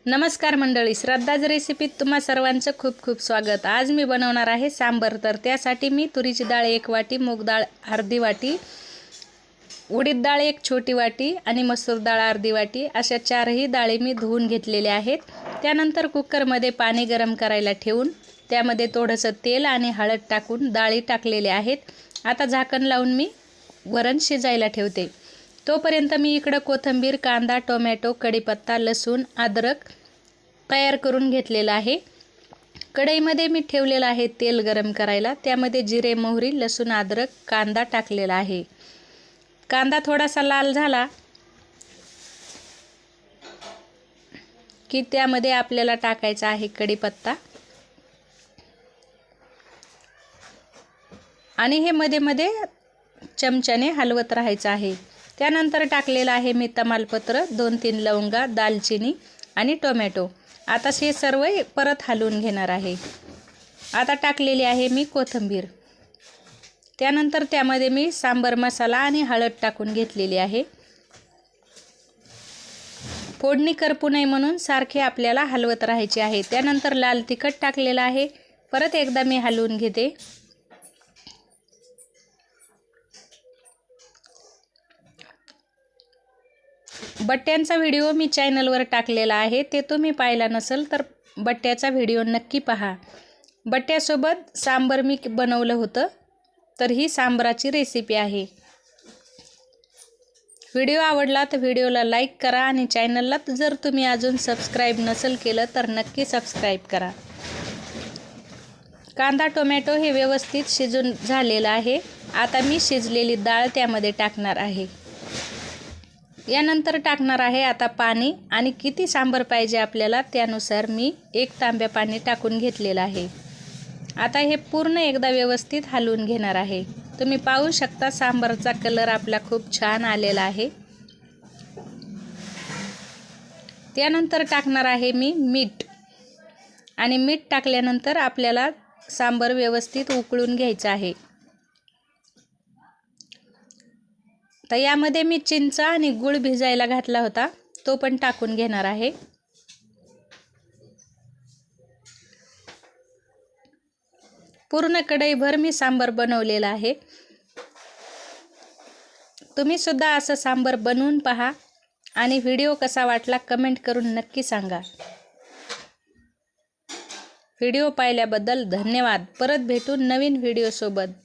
नमस्कार मंडळी, श्रद्धाज रेसिपीत तुम्हा सर्वांचं खूप खूप स्वागत। आज मी बनवणार आहे सांबर। तर त्यासाठी मी तुरीची डाळ 1 वाटी, मूग डाळ अर्धी वाटी, उडीद डाळ 1 छोटी वाटी आणि मसूर डाळ अर्धी वाटी अशा 4ही डाळी मी धुवून घेतलेल्या आहेत। त्यानंतर कुकरमध्ये पाणी गरम करायला ठेवून त्यामध्ये थोडंसं तेल आणि हळद टाकून डाळी टाकलेले आहेत। आता झाकण लावून मी वरण शिजायला ठेवते। तोपर्यंत मी इकडे कोथिंबीर, कांदा, टोमॅटो, कढीपत्ता, लसूण, अद्रक तयार करून घेतलेला आहे। कढईमध्ये मी ठेवलेला आहे तेल गरम करायला। त्यामध्ये जिरे, मोहरी, लसूण, अद्रक, कांदा टाकलेला आहे। कांदा थोडासा लाल झाला की त्यामध्ये आपल्याला टाकायचा आहे कढीपत्ता आणि हे मध्ये मध्ये चमच्याने हलवत राहायचं आहे। त्यानंतर टाकलेला आहे मी तमालपत्र, 2-3 लवंगा, दालचिनी आणि टोमॅटो। आता हे सर्व परत हलवून घेणार आहे। आता टाकलेली आहे मी कोथिंबीर। त्यानंतर त्यामध्ये मी सांबर मसाला आणि हळद टाकून घेतलेली आहे। फोडणी करपू नये म्हणून सारखे आपल्याला हलवत राहायचे आहे। त्यानंतर लाल तिखट टाकलेला आहे। परत एकदा मी हलवून घेते। बट्ट्यांचा व्हिडिओ मी चॅनलवर टाकलेला आहे, ते तुम्ही पाहिला नसेल तर बट्ट्याचा व्हिडिओ नक्की पहा। बट्ट्यासोबत सांबर मी बनवलं होतं, तर ही सांबराची रेसिपी आहे। व्हिडिओ आवडला तर व्हिडिओला लाईक करा आणि चॅनलला जर तुम्ही अजून सबस्क्राईब नसेल केलं तर नक्की सबस्क्राईब करा। कांदा, टोमॅटो हे व्यवस्थित शिजून झालेलं आहे। आता मी शिजलेली डाळ त्यामध्ये टाकणार आहे। यानंतर टाकणार आहे आता पाणी आणि किती सांबर पाहिजे आपल्याला त्यानुसार मी 1 तांब्या पाणी टाकून घेतलेलं आहे। आता हे पूर्ण एकदा व्यवस्थित हलवून घेणार आहे। तुम्ही पाहू शकता सांबरचा कलर आपला खूप छान आलेला आहे। त्यानंतर टाकणार आहे मी मीठ आणि मीठ टाकल्यानंतर आपल्याला सांबर व्यवस्थित उकळून घ्यायचं आहे। तर यामध्ये मी चिंच आणि गूळ भिजायला घातला होता, तो पण टाकून घेणार आहे। पूर्ण कढईभर मी सांबर बनवलेला आहे। तुम्ही सुद्धा असं सांबर बनवून पहा आणि व्हिडिओ कसा वाटला कमेंट करून नक्की सांगा। व्हिडिओ पाहिल्याबद्दल धन्यवाद। परत भेटू नवीन व्हिडिओ सोबत।